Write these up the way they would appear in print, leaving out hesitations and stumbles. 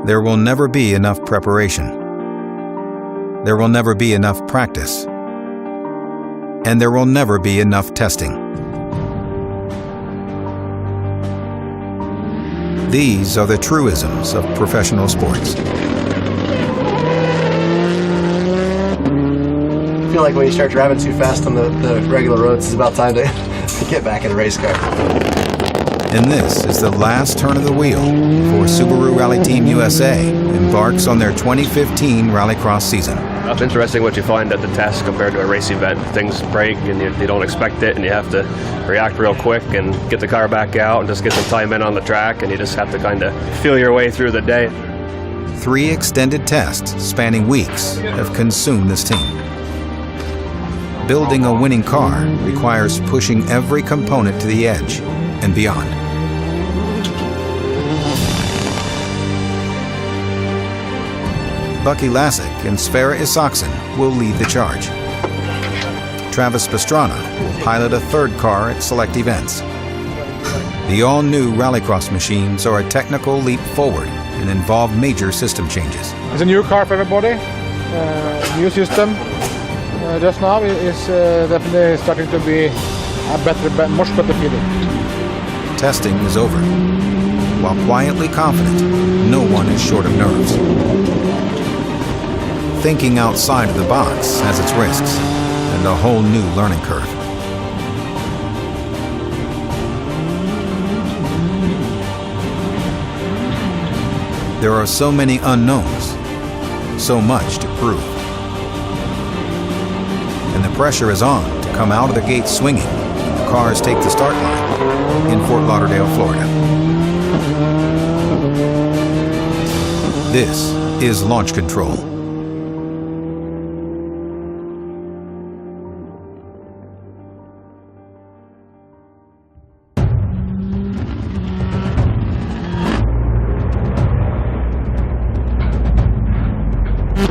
There will never be enough preparation. There will never be enough practice. And there will never be enough testing. These are the truisms of professional sports. I feel like when you start driving too fast on the regular roads, it's about time to get back in a race car. And this is the last turn of the wheel for Subaru Rally Team USA embarks on their 2015 Rallycross season. It's interesting what you find at the test compared to a race event. Things break and you don't expect it, and you have to react real quick and get the car back out and just get some time in on the track, and you just have to kind of feel your way through the day. 3 extended tests spanning weeks have consumed this team. Building a winning car requires pushing every component to the edge and beyond. Bucky Lasek and Sverre Isacshen will lead the charge. Travis Pastrana will pilot a third car at select events. The all-new Rallycross machines are a technical leap forward and involve major system changes. It's a new car for everybody, new system. Just now is definitely starting to be a much better feeling. Testing is over. While quietly confident, no one is short of nerves. Thinking outside of the box has its risks and a whole new learning curve. There are so many unknowns, so much to prove. And the pressure is on to come out of the gate swinging when the cars take the start line in Fort Lauderdale, Florida. This is launch control.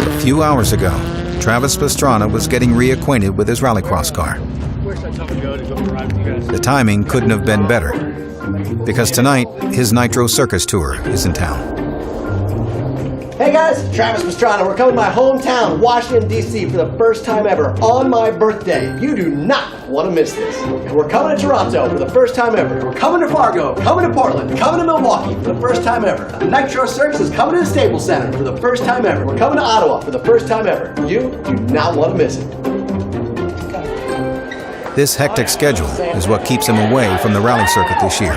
A few hours ago, Travis Pastrana was getting reacquainted with his Rallycross car. The timing couldn't have been better, because tonight his Nitro Circus Tour is in town. Hey guys, Travis Pastrana. We're coming to my hometown, Washington, D.C. for the first time ever on my birthday. You do not want to miss this. And we're coming to Toronto for the first time ever. We're coming to Fargo, coming to Portland, coming to Milwaukee for the first time ever. Nitro Circus is coming to the Staples Center for the first time ever. We're coming to Ottawa for the first time ever. You do not want to miss it. This hectic schedule is what keeps him away from the rally circuit this year.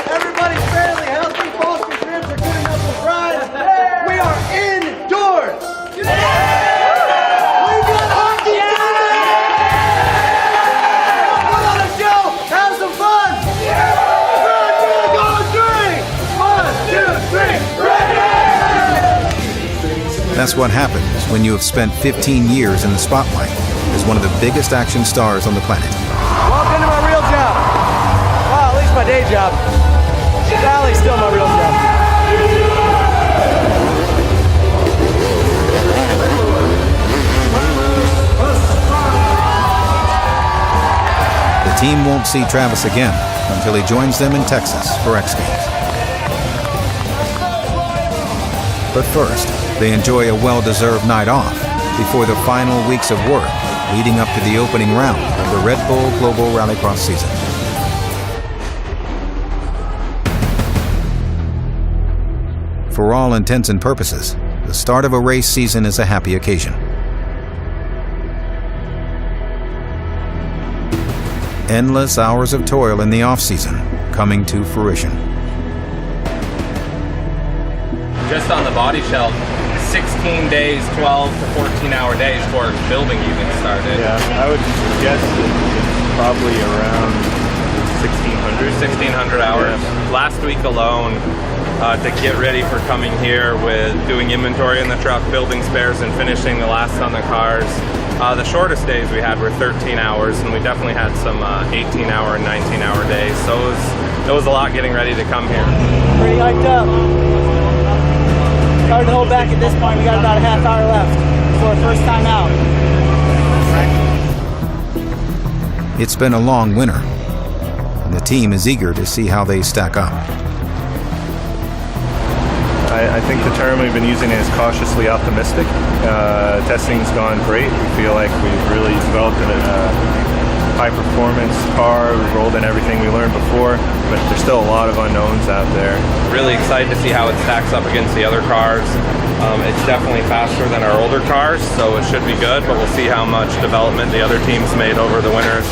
Everybody's fairly healthy. Foster's ribs are good enough to ride. We are indoors. We got hockey tonight. Put on a show. Have some fun. We're gonna go 3. 1, 2, 3. Ready? That's what happens when you have spent 15 years in the spotlight as one of the biggest action stars on the planet. Welcome to my real job. Well, at least my day job. Rally's still my real job. The team won't see Travis again until he joins them in Texas for X Games. But first, they enjoy a well-deserved night off before the final weeks of work leading up to the opening round of the Red Bull Global Rallycross season. For all intents and purposes, the start of a race season is a happy occasion. Endless hours of toil in the off-season coming to fruition. Just on the body shell, 16 days, 12 to 14-hour days before building even started. Yeah, I would guess it's probably around 1,600 hours. Yeah. Last week alone, to get ready for coming here with doing inventory in the truck, building spares, and finishing the last on the cars. The shortest days we had were 13 hours, and we definitely had some 18-hour and 19-hour days. So it was a lot getting ready to come here. Pretty hyped up. Hard to hold back at this point. We got about a half hour left for our first time out. It's been a long winter, and the team is eager to see how they stack up. I think the term we've been using is cautiously optimistic. Testing's gone great. We feel like we've really developed a high-performance car. We've rolled in everything we learned before, but there's still a lot of unknowns out there. Really excited to see how it stacks up against the other cars. It's definitely faster than our older cars, so it should be good, but we'll see how much development the other teams made over the winters.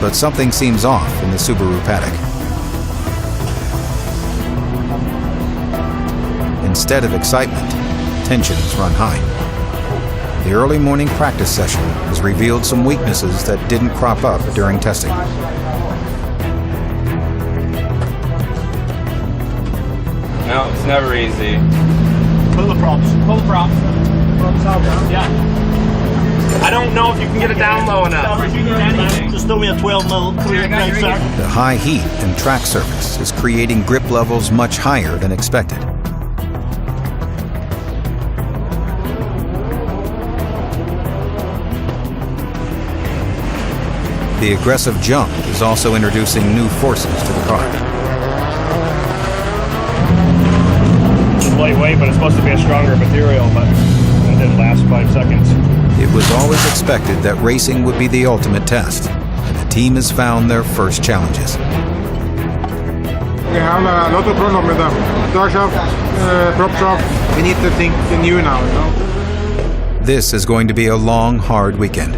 But something seems off in the Subaru paddock. Instead of excitement, tensions run high. The early morning practice session has revealed some weaknesses that didn't crop up during testing. No, it's never easy. Pull the props. Pull the props. Props out. Yeah. I don't know if you can get it down low enough. Just throw me a 12 mil. The high heat and track surface is creating grip levels much higher than expected. The aggressive jump is also introducing new forces to the car. It's lightweight, but it's supposed to be a stronger material, but it didn't last 5 seconds. It was always expected that racing would be the ultimate test, and the team has found their first challenges. We have a lot of problems with them. Door shaft, prop shaft. We need to think new now, you know? This is going to be a long, hard weekend.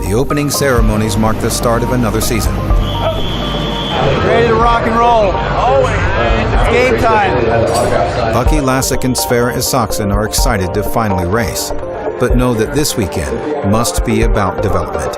The opening ceremonies mark the start of another season. Ready to rock and roll. It's game time. Bucky, Lasek, and Sverre Isacshen are excited to finally race, but know that this weekend must be about development.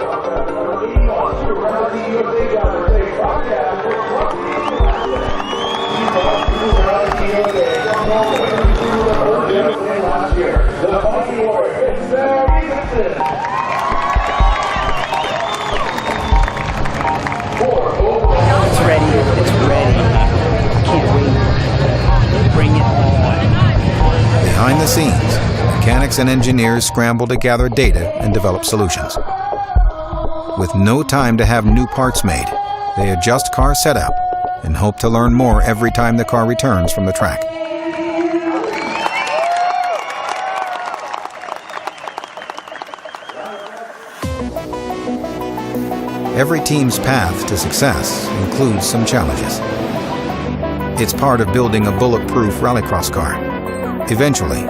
Behind the scenes, mechanics and engineers scramble to gather data and develop solutions. With no time to have new parts made, they adjust car setup and hope to learn more every time the car returns from the track. Every team's path to success includes some challenges. It's part of building a bulletproof rallycross car. Eventually,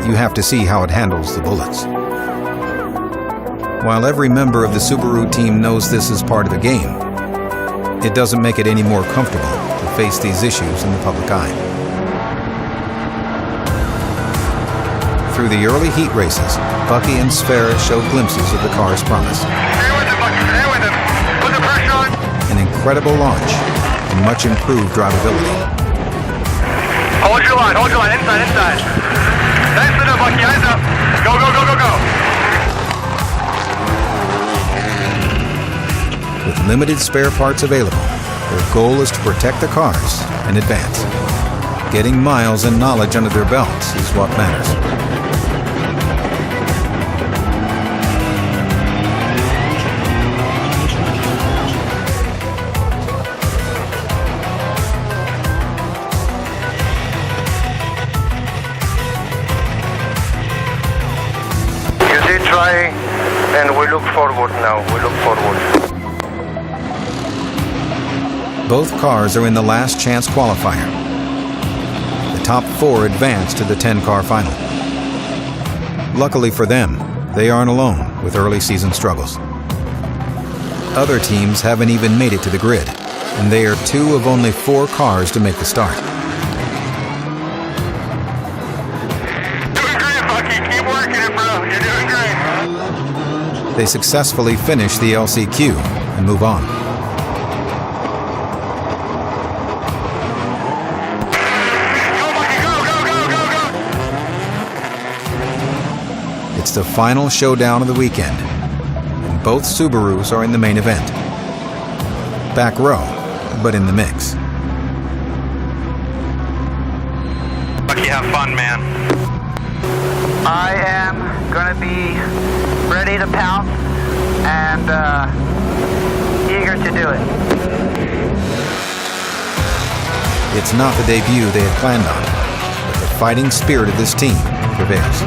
you have to see how it handles the bullets. While every member of the Subaru team knows this is part of the game, it doesn't make it any more comfortable to face these issues in the public eye. Through the early heat races, Bucky and Sverre show glimpses of the car's promise. Stay with him, Bucky. Stay with him. Put the pressure on. An incredible launch and much improved drivability. Hold your line, inside, inside. Nice enough, Bucky, eyes up. Go, go, go, go, go. With limited spare parts available, their goal is to protect the cars and advance. Getting miles and knowledge under their belts is what matters. And we look forward now, we look forward. Both cars are in the last chance qualifier. The top 4 advance to the 10-car final. Luckily for them, they aren't alone with early season struggles. Other teams haven't even made it to the grid, and they are 2 of only 4 cars to make the start. Doing great, Bucky. Keep working it, bro. You're doing great. They successfully finish the LCQ and move on. Go, Bucky, go, go, go, go, go. It's the final showdown of the weekend, and both Subarus are in the main event. Back row, but in the mix. Bucky, have fun, man. I am going to be ready to pounce and eager to do it. It's not the debut they had planned on, but the fighting spirit of this team prevails.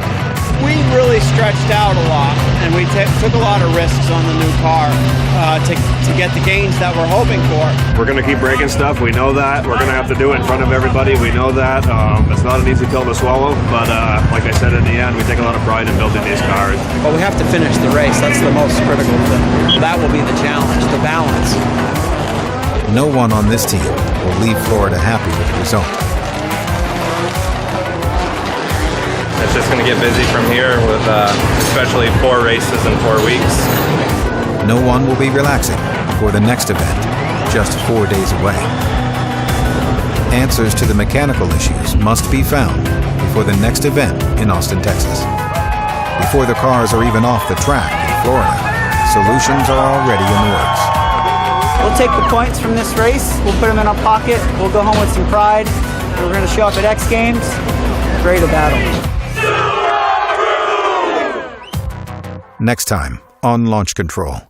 We really stretched out a lot, and we took a lot of risks on the new car to get the gains that we're hoping for. We're going to keep breaking stuff. We know that. We're going to have to do it in front of everybody. We know that. It's not an easy pill to swallow, but like I said, in the end, we take a lot of pride in building these cars. But we have to finish the race. That's the most critical thing. That will be the challenge, the balance. No one on this team will leave Florida happy with the result. It's just going to get busy from here with especially 4 races in 4 weeks. No one will be relaxing for the next event, just 4 days away. Answers to the mechanical issues must be found before the next event in Austin, Texas. Before the cars are even off the track in Florida, solutions are already in the works. We'll take the points from this race. We'll put them in our pocket. We'll go home with some pride. We're going to show up at X Games, ready to battle. Next time on Launch Control.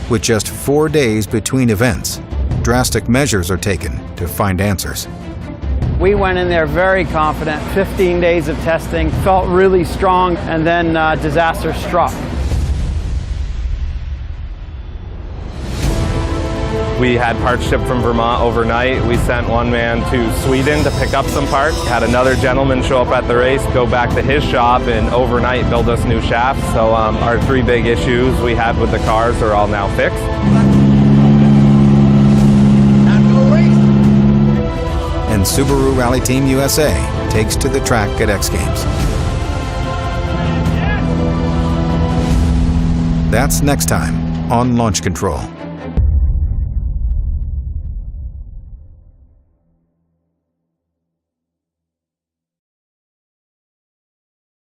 With just 4 days between events, drastic measures are taken to find answers. We went in there very confident, 15 days of testing, felt really strong, and then disaster struck. We had parts shipped from Vermont overnight. We sent one man to Sweden to pick up some parts. Had another gentleman show up at the race, go back to his shop, and overnight build us new shafts. So our 3 big issues we had with the cars are all now fixed. And Subaru Rally Team USA takes to the track at X Games. That's next time on Launch Control.